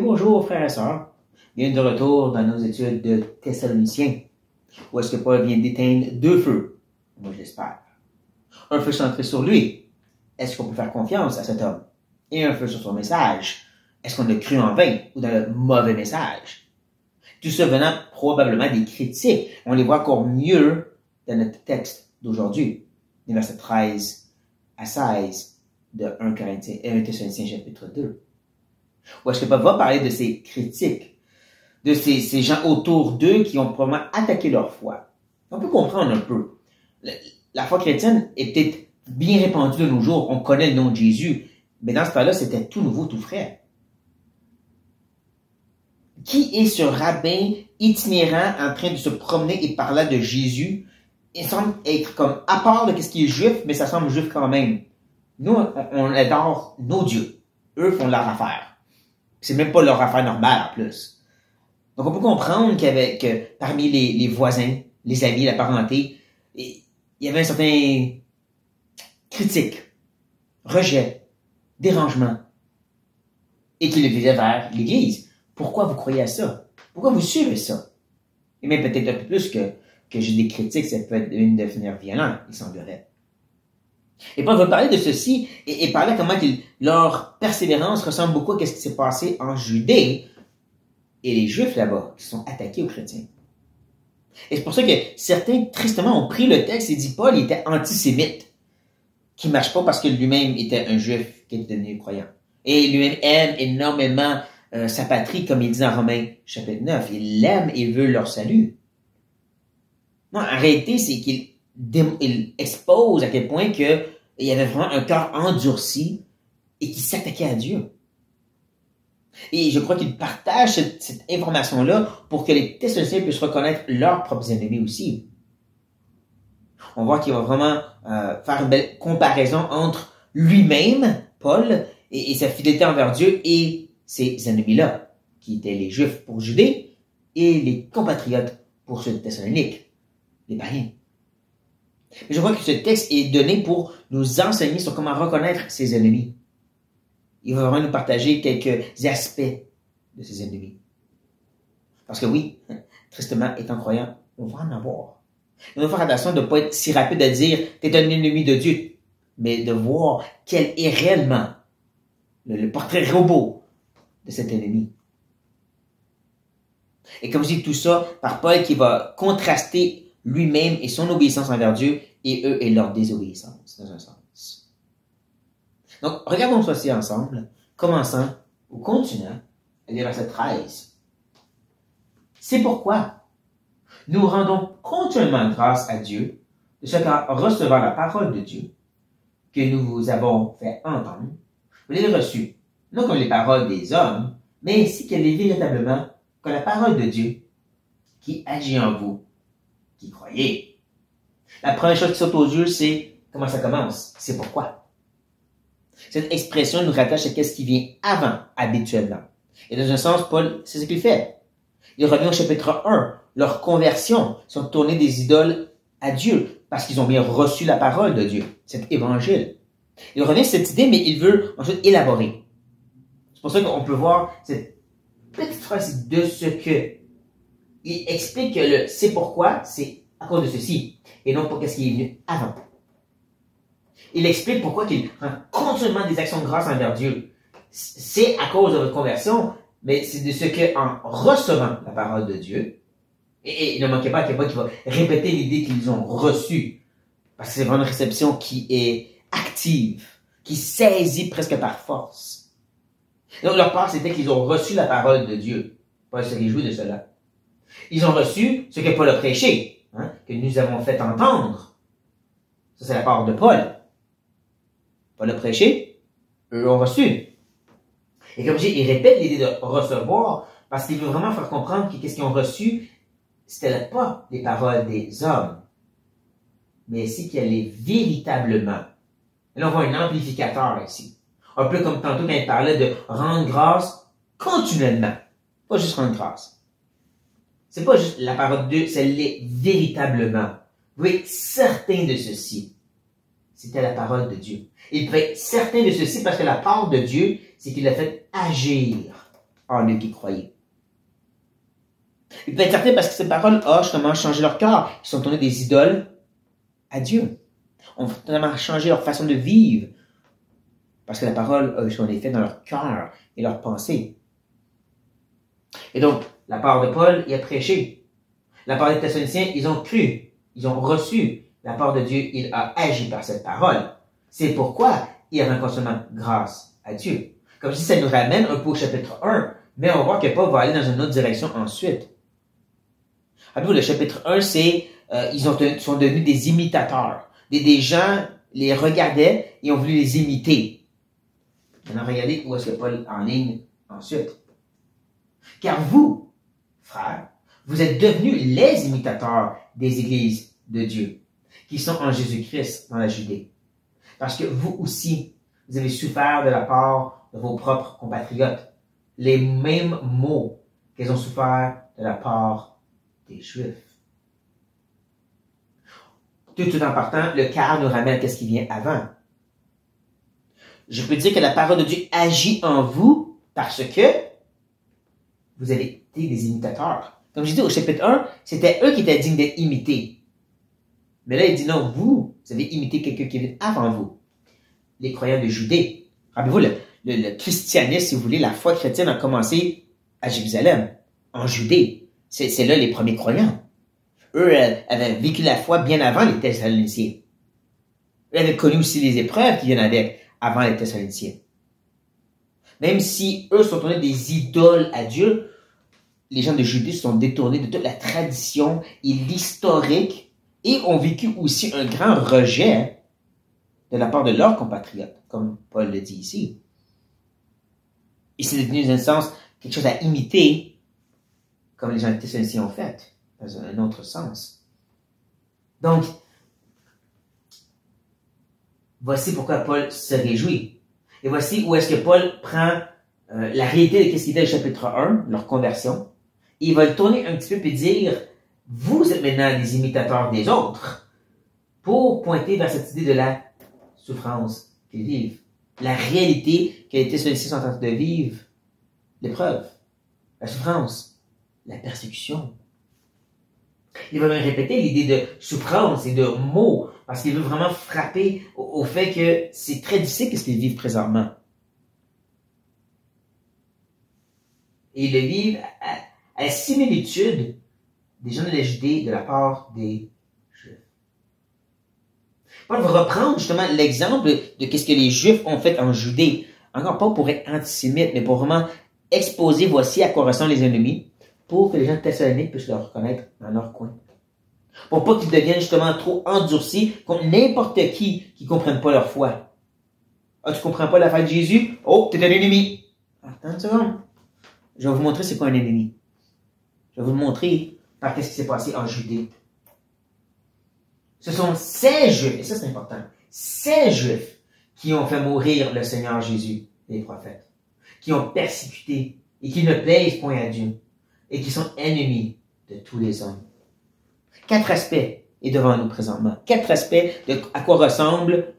bonjour frères et sœurs. Bienvenue de retour dans nos études de Thessaloniciens, où est-ce que Paul vient d'éteindre deux feux, moi je l'espère. Un feu centré sur lui, est-ce qu'on peut faire confiance à cet homme? Et un feu sur son message, est-ce qu'on a cru en vain ou dans le mauvais message? Tout ça venant probablement des critiques, on les voit encore mieux dans notre texte d'aujourd'hui, des versets 13 à 16 de 1 Thessaloniciens chapitre 2. Où est-ce que Paul va parler de ces critiques, de ces gens autour d'eux qui ont probablement attaqué leur foi. On peut comprendre un peu. La foi chrétienne est peut-être bien répandue de nos jours. On connaît le nom de Jésus. Mais dans ce cas-là, c'était tout nouveau, tout frais. Qui est ce rabbin itinérant en train de se promener et parler de Jésus? Il semble être comme à part de ce qui est juif, mais ça semble juif quand même. Nous, on adore nos dieux. Eux font leur affaire. C'est même pas leur affaire normale, en plus. Donc, on peut comprendre que parmi les voisins, les amis, la parenté, il y avait un certain critique, rejet, dérangement, et qu'il le visait vers l'Église. Pourquoi vous croyez à ça? Pourquoi vous suivez ça? Et même peut-être un peu plus que j'ai des critiques, ça peut être une devenir violent, il semblerait. Et Paul va parler de ceci et parler comment leur persévérance ressemble beaucoup à ce qui s'est passé en Judée et les Juifs là-bas qui sont attaqués aux chrétiens. Et c'est pour ça que certains, tristement, ont pris le texte et dit Paul il était antisémite, qui ne marche pas parce que lui-même était un Juif qui était devenu croyant. Et lui-même aime énormément sa patrie, comme il dit dans Romains chapitre 9. Il l'aime et veut leur salut. Non, en réalité, c'est qu'il expose à quel point il y avait vraiment un cœur endurci et qui s'attaquait à Dieu. Et je crois qu'il partage cette information-là pour que les Thessaloniciens puissent reconnaître leurs propres ennemis aussi. On voit qu'il va vraiment faire une belle comparaison entre lui-même, Paul, et sa fidélité envers Dieu et ses ennemis-là, qui étaient les Juifs pour Judée et les compatriotes pour ceux de Thessalonique, les païens. Mais je crois que ce texte est donné pour nous enseigner sur comment reconnaître ses ennemis. Il va vraiment nous partager quelques aspects de ses ennemis. Parce que oui, tristement, étant croyant, on va en avoir. Il faut faire attention de ne pas être si rapide à dire « t'es un ennemi de Dieu », mais de voir quel est réellement le portrait robot de cet ennemi. Et comme je dis tout ça, par Paul qui va contraster lui-même et son obéissance envers Dieu, et eux et leur désobéissance, dans un sens. Donc, regardons ceci ensemble, commençant ou continuant à lire verset 13. C'est pourquoi nous rendons continuellement grâce à Dieu de ce qu'en recevant la parole de Dieu, que nous vous avons fait entendre, vous l'avez reçue, non comme les paroles des hommes, mais ainsi qu'elle est véritablement comme la parole de Dieu qui agit en vous, qui croyez. La première chose qui saute aux yeux, c'est comment ça commence. C'est pourquoi. Cette expression nous rattache à ce qui vient avant, habituellement. Et dans un sens, Paul, c'est ce qu'il fait. Il revient au chapitre 1. Leur conversion sont tournées des idoles à Dieu, parce qu'ils ont bien reçu la parole de Dieu, cet évangile. Il revient à cette idée, mais il veut ensuite élaborer. C'est pour ça qu'on peut voir cette petite phrase de ce que. Il explique que le c'est pourquoi, c'est à cause de ceci, et non pour ce qui est venu avant. Il explique pourquoi il rend continuellement des actions de grâce envers Dieu. C'est à cause de votre conversion, mais c'est de ce que, en recevant la parole de Dieu, et ne manquez pas qu'il va répéter l'idée qu'ils ont reçue, parce que c'est vraiment une réception qui est active, qui saisit presque par force. Donc leur part, c'était qu'ils ont reçu la parole de Dieu. Paul se réjouit de cela. Ils ont reçu ce que Paul a prêché, que nous avons fait entendre. Ça, c'est la part de Paul. Paul a prêché, eux ont reçu. Et comme je dis, il répète l'idée de recevoir, parce qu'il veut vraiment faire comprendre que qu'est-ce qu'ils ont reçu, c'était pas les paroles des hommes, mais c'est qu'elle est véritablement. Et là, on voit un amplificateur ici. Un peu comme tantôt quand il parlait de rendre grâce continuellement. Pas juste rendre grâce. C'est pas juste la parole de Dieu, c'est l'est véritablement. Vous pouvez être certain de ceci. C'était la parole de Dieu. Il peut être certain de ceci parce que la part de Dieu, c'est qu'il l'a fait agir en eux qui croyaient. Ils pouvaient être certains parce que cette parole a justement changé leur cœur. Ils sont tournés des idoles à Dieu. On va totalement changer leur façon de vivre. Parce que la parole a eu son effet dans leur cœur et leur pensée. Et donc, la part de Paul, il a prêché. La part des Thessaloniciens, ils ont cru. Ils ont reçu. La part de Dieu, il a agi par cette parole. C'est pourquoi il rend constamment grâce à Dieu. Comme si ça nous ramène un peu au chapitre 1. Mais on voit que Paul va aller dans une autre direction ensuite. Rappelez-vous, le chapitre 1, c'est ils sont devenus des imitateurs. Des gens les regardaient et ont voulu les imiter. Maintenant, regardez où est-ce que Paul enligne ensuite. Car vous, frères, vous êtes devenus les imitateurs des églises de Dieu, qui sont en Jésus-Christ dans la Judée. Parce que vous aussi, vous avez souffert de la part de vos propres compatriotes, les mêmes maux qu'ils ont souffert de la part des Juifs. Tout en partant, le cœur nous ramène à ce qui vient avant. Je peux dire que la parole de Dieu agit en vous parce que vous avez été des imitateurs. Comme je dis au chapitre 1, c'était eux qui étaient dignes d'être imités. Mais là, il dit non, vous avez imité quelqu'un qui est venu avant vous. Les croyants de Judée. Rappelez-vous, le christianisme, si vous voulez, la foi chrétienne a commencé à Jérusalem, en Judée. C'est là les premiers croyants. Eux avaient vécu la foi bien avant les Thessaloniciens. Eux avaient connu aussi les épreuves qui viennent avec, avant les Thessaloniciens. Même si eux sont tournés des idoles à Dieu, les gens de Judée se sont détournés de toute la tradition et l'historique et ont vécu aussi un grand rejet de la part de leurs compatriotes, comme Paul le dit ici. Et c'est devenu, dans un sens, quelque chose à imiter, comme les gens de Thessaloniciens ont fait, dans un autre sens. Donc, voici pourquoi Paul se réjouit. Et voici où est-ce que Paul prend la réalité de ce qu'il était au chapitre 1, leur conversion, et il va le tourner un petit peu et dire, vous êtes maintenant des imitateurs des autres, pour pointer vers cette idée de la souffrance qu'ils vivent. La réalité que les Thessaloniciens sont en train de vivre, l'épreuve, la souffrance, la persécution. Il va même répéter l'idée de souffrance et de maux, parce qu'il veut vraiment frapper au fait que c'est très difficile ce qu'ils vivent présentement. Et ils le vivent à la similitude des gens de la Judée de la part des Juifs. Paul va reprendre justement l'exemple de ce que les Juifs ont fait en Judée. Encore pas pour être antisémite, mais pour vraiment exposer voici à quoi ressemblent les ennemis, pour que les gens de Thessalonique puissent le reconnaître dans leur coin. Pour pas qu'ils deviennent justement trop endurcis contre n'importe qui ne comprenne pas leur foi. Ah, tu comprends pas la foi de Jésus? Oh, t'es un ennemi. Attends une seconde. Je vais vous montrer c'est quoi un ennemi. Je vais vous le montrer par qu'est-ce qui s'est passé en Judée. Ce sont ces Juifs, et ça c'est important, ces Juifs qui ont fait mourir le Seigneur Jésus, les prophètes, qui ont persécuté et qui ne plaisent point à Dieu et qui sont ennemis de tous les hommes. 4 aspects est devant nous présentement. 4 aspects de à quoi ressemble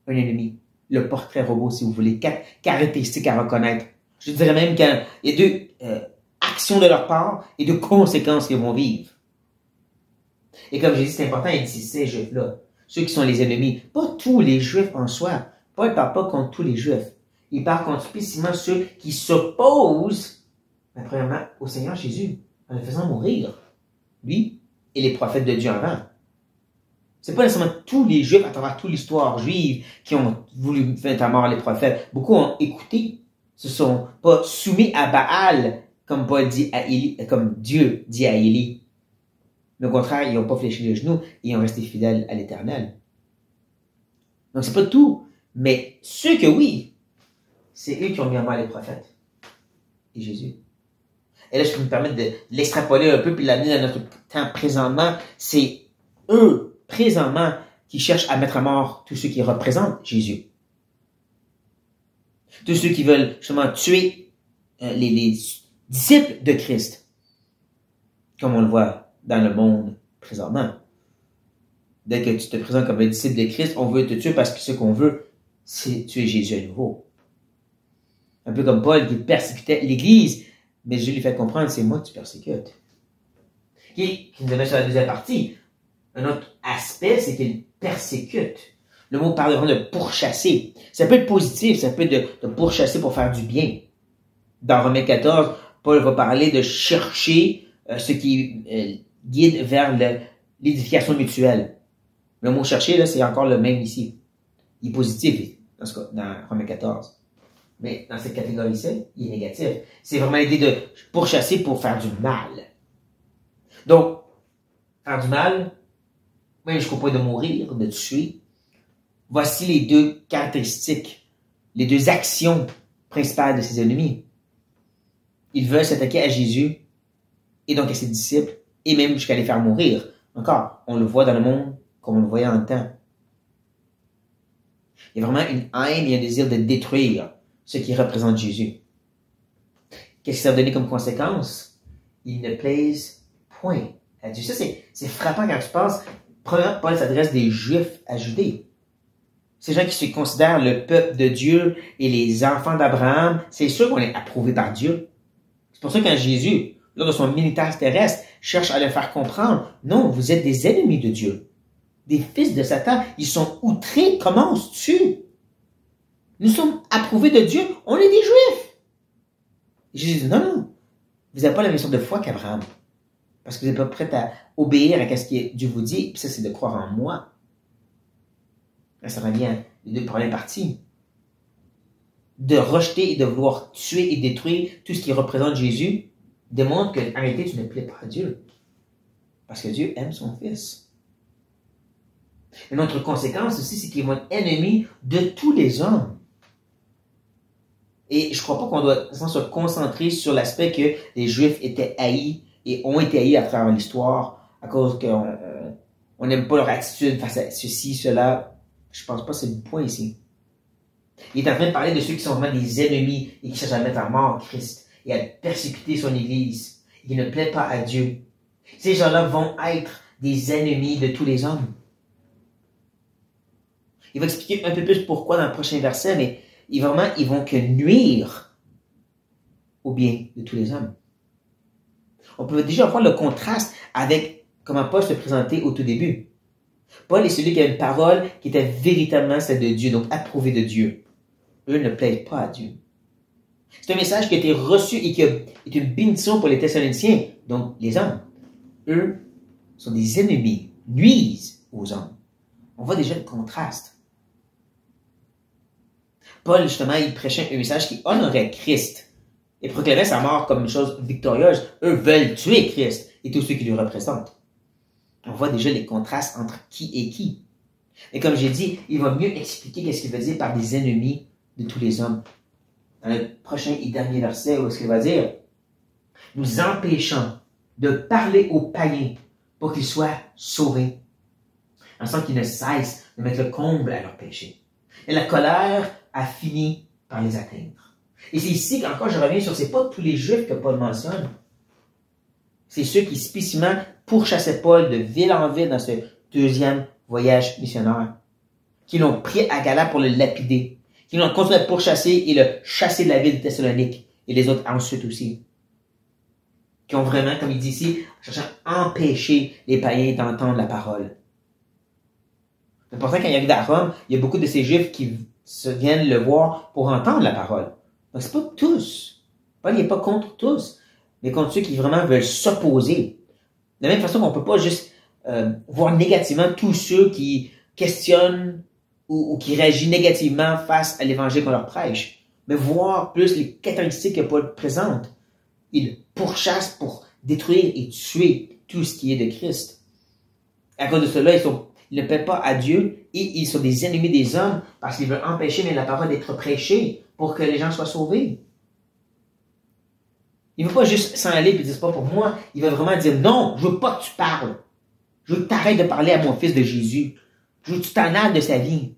un ennemi. Le portrait robot, si vous voulez. 4 caractéristiques à reconnaître. Je dirais même qu'il y a 2 actions de leur part et 2 conséquences qu'ils vont vivre. Et comme j'ai dit, c'est important, il dit ces Juifs-là. Ceux qui sont les ennemis. Pas tous les Juifs en soi. Paul ne parle pas contre tous les Juifs. Il parle contre spécifiquement ceux qui s'opposent, premièrement, au Seigneur Jésus, en le faisant mourir. Lui et les prophètes de Dieu avant. C'est pas nécessairement tous les Juifs à travers toute l'histoire juive qui ont voulu faire à mort les prophètes. Beaucoup ont écouté, se sont pas soumis à Baal, comme Paul dit à Élie, comme Dieu dit à Élie. Mais au contraire, ils n'ont pas fléchi les genoux et ils ont resté fidèles à l'Éternel. Donc c'est pas tout, mais ceux que oui, c'est eux qui ont mis à mort les prophètes et Jésus. Et là, je peux me permettre de l'extrapoler un peu puis l'amener dans notre temps présentement. C'est eux, présentement, qui cherchent à mettre à mort tous ceux qui représentent Jésus. Tous ceux qui veulent justement tuer les disciples de Christ. Comme on le voit dans le monde présentement. Dès que tu te présentes comme un disciple de Christ, on veut te tuer parce que ce qu'on veut, c'est tuer Jésus à nouveau. Un peu comme Paul qui persécutait l'Église, mais Jésus lui fait comprendre, c'est moi que tu persécutes. Qui nous amène sur la deuxième partie. Un autre aspect, c'est qu'il persécute. Le mot parle vraiment de pourchasser. Ça peut être positif, ça peut être de pourchasser pour faire du bien. Dans Romains 14, Paul va parler de chercher ce qui guide vers l'édification mutuelle. Le mot chercher, là, c'est encore le même ici. Il est positif, dans Romains 14. Mais dans cette catégorie-ci, il est négatif. C'est vraiment l'idée de pourchasser pour faire du mal. Donc, faire du mal, même jusqu'au point de mourir, de tuer, voici les deux caractéristiques, les deux actions principales de ses ennemis. Ils veulent s'attaquer à Jésus et donc à ses disciples et même jusqu'à les faire mourir. Encore, on le voit dans le monde comme on le voyait en temps. Il y a vraiment une haine et un désir de détruire ce qui représente Jésus. Qu'est-ce que ça va donner comme conséquence? Ils ne plaisent point à Dieu. Ça, c'est frappant quand tu penses. Premièrement, Paul s'adresse des Juifs à Judée. Ces gens qui se considèrent le peuple de Dieu et les enfants d'Abraham, c'est sûr qu'on est approuvé par Dieu. C'est pour ça que quand Jésus, lors de son ministère terrestre, cherche à le faire comprendre, non, vous êtes des ennemis de Dieu. Des fils de Satan, ils sont outrés. Comment on se tue? Nous sommes approuvés de Dieu, on est des Juifs. Jésus dit, non, vous n'avez pas la même sorte de foi qu'Abraham. Parce que vous n'êtes pas prêts à obéir à ce que Dieu vous dit, puis ça, c'est de croire en moi. Là, ça revient les deux premières parties. De rejeter et de vouloir tuer et détruire tout ce qui représente Jésus démontre qu'en réalité, tu ne plais pas à Dieu. Parce que Dieu aime son Fils. Une autre conséquence aussi, c'est qu'ils vont être ennemis de tous les hommes. Et je ne crois pas qu'on doit se concentrer sur l'aspect que les Juifs étaient haïs et ont été haïs à travers l'histoire à cause qu'on n'aime pas leur attitude face à ceci, cela. Je pense pas que c'est le point ici. Il est en train de parler de ceux qui sont vraiment des ennemis et qui cherchent à mettre à mort Christ et à persécuter son Église et qui ne plaît pas à Dieu. Ces gens-là vont être des ennemis de tous les hommes. Il va expliquer un peu plus pourquoi dans le prochain verset, mais ils vont que nuire au bien de tous les hommes. On peut déjà voir le contraste avec comment Paul se présentait au tout début. Paul est celui qui a une parole qui était véritablement celle de Dieu, donc approuvée de Dieu. Eux ne plaisent pas à Dieu. C'est un message qui a été reçu et qui est une bénédiction pour les Thessaloniciens, donc les hommes. Eux sont des ennemis, nuisent aux hommes. On voit déjà le contraste. Paul, justement, il prêchait un message qui honorait Christ et proclamait sa mort comme une chose victorieuse. Eux veulent tuer Christ et tous ceux qui le représentent. On voit déjà les contrastes entre qui et qui. Et comme j'ai dit, il va mieux expliquer qu'est-ce qu'il veut dire par des ennemis de tous les hommes. Dans le prochain et dernier verset, où est-ce qu'il va dire? Nous empêchons de parler aux païens pour qu'ils soient sauvés, en sorte qu'ils ne cessent de mettre le comble à leur péché. Et la colère a fini par les atteindre. Et c'est ici qu'encore je reviens sur, c'est pas tous les Juifs que Paul mentionne. C'est ceux qui spécifiquement pourchassaient Paul de ville en ville dans ce deuxième voyage missionnaire, qui l'ont pris à Galate pour le lapider, qui l'ont continué à pourchasser et le chasser de la ville de Thessalonique, et les autres ensuite aussi, qui ont vraiment, comme il dit ici, cherché à empêcher les païens d'entendre la parole. Mais pourtant, quand il arrive à Rome, il y a beaucoup de ces Juifs qui viennent le voir pour entendre la parole. Donc, c'est pas tous. Paul n'est pas contre tous, mais contre ceux qui vraiment veulent s'opposer. De la même façon qu'on ne peut pas juste voir négativement tous ceux qui questionnent ou qui réagissent négativement face à l'évangile qu'on leur prêche, mais voir plus les caractéristiques que Paul présente. Il pourchasse pour détruire et tuer tout ce qui est de Christ. À cause de cela, ils ne paient pas à Dieu et ils sont des ennemis des hommes parce qu'ils veulent empêcher même la parole d'être prêchée pour que les gens soient sauvés. Il ne veut pas juste s'en aller et dire c'est pas pour moi. Il veut vraiment dire non, je veux pas que tu parles. Je veux que tu arrêtes de parler à mon fils de Jésus. Je veux que tu t'en ailles de sa vie.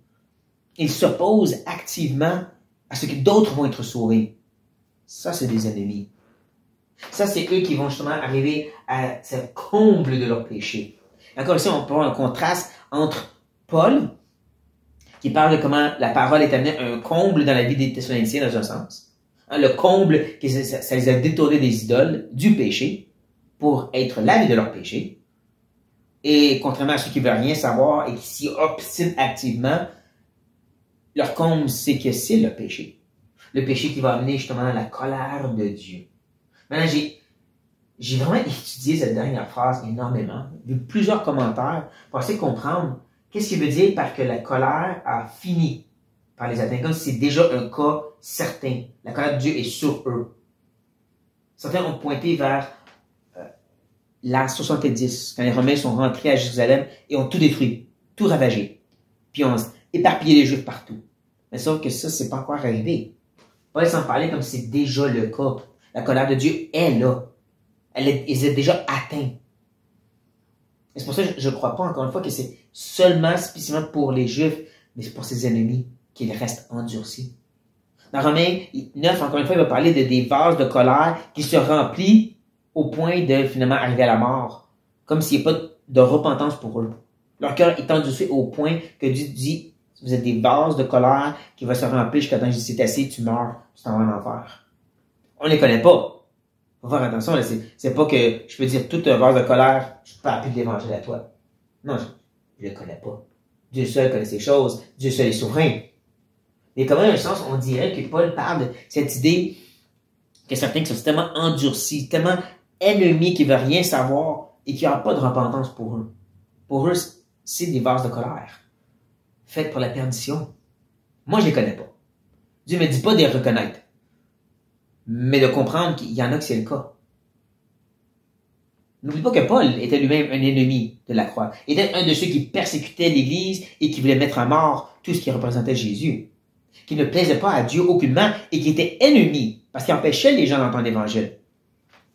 Il s'oppose activement à ce que d'autres vont être sauvés. Ça, c'est des ennemis. Ça, c'est eux qui vont justement arriver à ce comble de leur péché. Encore ici, on peut voir un contraste entre Paul, qui parle de comment la parole est amenée à un comble dans la vie des Thessaloniciens dans un sens, Hein, le comble, ça les a détournés des idoles, du péché, pour être lavés de leur péché. Et contrairement à ceux qui ne veulent rien savoir et qui s'y obstinent activement, leur comble, c'est que c'est le péché. Le péché qui va amener justement la colère de Dieu. Maintenant, j'ai vraiment étudié cette dernière phrase énormément, vu plusieurs commentaires pour essayer de comprendre qu'est-ce qu'il veut dire par que la colère a fini par les atteindre, comme si c'est déjà un cas certain. La colère de Dieu est sur eux. Certains ont pointé vers l'an 70, quand les Romains sont rentrés à Jérusalem et ont tout détruit, tout ravagé, puis ont éparpillé les Juifs partout. Mais sauf que ça, c'est pas encore arrivé. Paul s'en parlait comme si c'est déjà le cas. La colère de Dieu est là. Ils est déjà atteints. Et c'est pour ça que je ne crois pas, encore une fois, que c'est seulement spécifiquement pour les Juifs, mais c'est pour ses ennemis qu'il reste endurci. Dans Romains 9, encore une fois, il va parler des vases de colère qui se remplissent au point de finalement arriver à la mort, comme s'il n'y a pas de repentance pour eux. Leur cœur est endurci au point que Dieu dit, vous êtes des vases de colère qui vont se remplir jusqu'à temps que c'est assez, tu meurs, tu t'en vas en enfer. On ne les connaît pas. Faut faire attention, là, c'est pas que je peux dire tout un vase de colère, je peux appeler l'évangile à toi. Non, je le connais pas. Dieu seul connaît ces choses, Dieu seul est souverain. Mais comme dans un sens, on dirait que Paul parle de cette idée que certains qui sont tellement endurcis, tellement ennemis qui ne veulent rien savoir et qui n'ont pas de repentance pour eux. Pour eux, c'est des vases de colère, faites pour la perdition. Moi, je les connais pas. Dieu ne me dit pas de les reconnaître, mais de comprendre qu'il y en a que c'est le cas. N'oublie pas que Paul était lui-même un ennemi de la croix. Il était un de ceux qui persécutaient l'Église et qui voulait mettre à mort tout ce qui représentait Jésus. Qui ne plaisait pas à Dieu aucunement et qui était ennemi parce qu'il empêchait les gens d'entendre l'Évangile.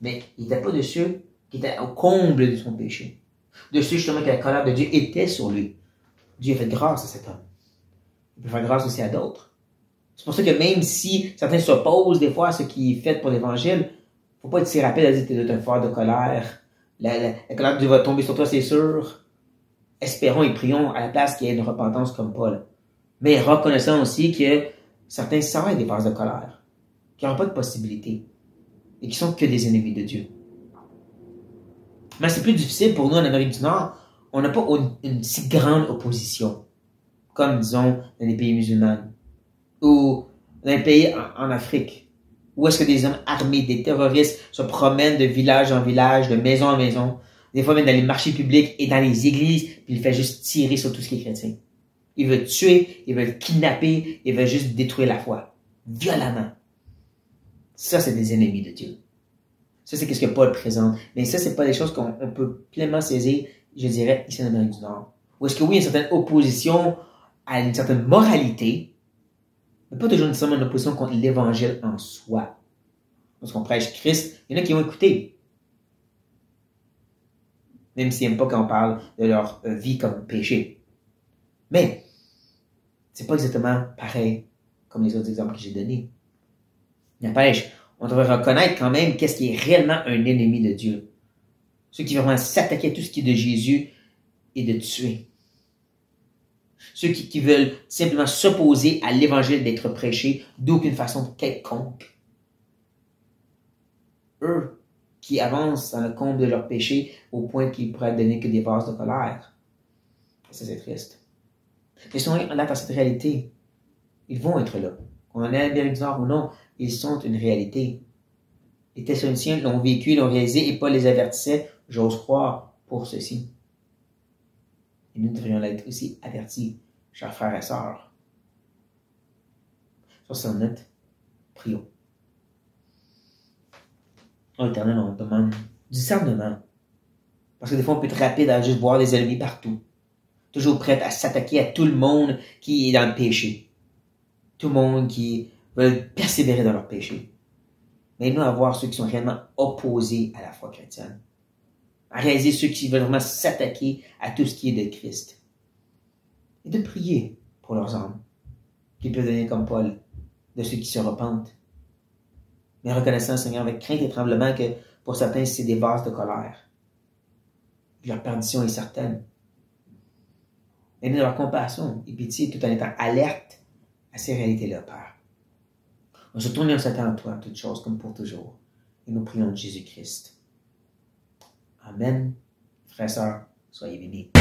Mais il n'était pas de ceux qui étaient au comble de son péché. De ceux justement que la colère de Dieu était sur lui. Dieu a fait grâce à cet homme. Il peut faire grâce aussi à d'autres. C'est pour ça que même si certains s'opposent des fois à ce qui est fait pour l'Évangile, il ne faut pas être si rapide à dire que tu es un fort de colère. La colère de Dieu va tomber sur toi, c'est sûr. Espérons et prions à la place qu'il y ait une repentance comme Paul. Mais reconnaissons aussi que certains sont des vases de colère, qui n'ont pas de possibilité et qui sont que des ennemis de Dieu. Mais c'est plus difficile pour nous en Amérique du Nord. On n'a pas une si grande opposition, comme disons dans les pays musulmans ou dans les pays en Afrique, où est-ce que des hommes armés, des terroristes se promènent de village en village, de maison en maison, des fois même dans les marchés publics et dans les églises, puis ils font juste tirer sur tout ce qui est chrétien. Ils veulent tuer, ils veulent kidnapper, ils veulent juste détruire la foi. Violemment. Ça, c'est des ennemis de Dieu. Ça, c'est ce que Paul présente. Mais ça, c'est pas des choses qu'on peut pleinement saisir, je dirais, ici en Amérique du Nord. Ou est-ce que oui, il y a une certaine opposition à une certaine moralité, mais pas toujours nécessairement une opposition contre l'Évangile en soi. Lorsqu'on prêche Christ, il y en a qui vont écouter. Même s'ils n'aiment pas quand on parle de leur vie comme péché. Mais, c'est pas exactement pareil comme les autres exemples que j'ai donnés. N'empêche, on devrait reconnaître quand même qu'est-ce qui est réellement un ennemi de Dieu. Ceux qui vraiment s'attaquent à tout ce qui est de Jésus et de tuer. Ceux qui veulent simplement s'opposer à l'évangile d'être prêché d'aucune façon quelconque. Eux qui avancent dans le comble de leur péché au point qu'ils pourraient donner que des vases de colère. Ça, c'est triste. Mais si on est dans cette réalité, ils vont être là. Qu'on en ait à l'Amérique du Nord ou non, ils sont une réalité. Les Thessaloniciens l'ont vécu, l'ont réalisé, et Paul les avertissait, j'ose croire, pour ceci. Et nous devrions l'être aussi avertis, chers frères et sœurs. Sur ce note, prions. Oh, Éternel, on demande du discernement. Parce que des fois, on peut être rapide à juste voir des ennemis partout. Toujours prêt à s'attaquer à tout le monde qui est dans le péché. Tout le monde qui veut persévérer dans leur péché. Mais nous, à voir ceux qui sont réellement opposés à la foi chrétienne. À réaliser ceux qui veulent vraiment s'attaquer à tout ce qui est de Christ. Et de prier pour leurs âmes. Qu'ils peuvent donner comme Paul, de ceux qui se repentent. Mais reconnaissant, Seigneur, avec crainte et tremblement que pour certains, c'est des vases de colère. Leur perdition est certaine. Aide-nous d'avoir compassion et pitié tout en étant alerte à ces réalités-là, Père. On se tourne en s'attend à toi, toutes choses comme pour toujours. Et nous prions de Jésus-Christ. Amen. Frères et sœurs, soyez bénis.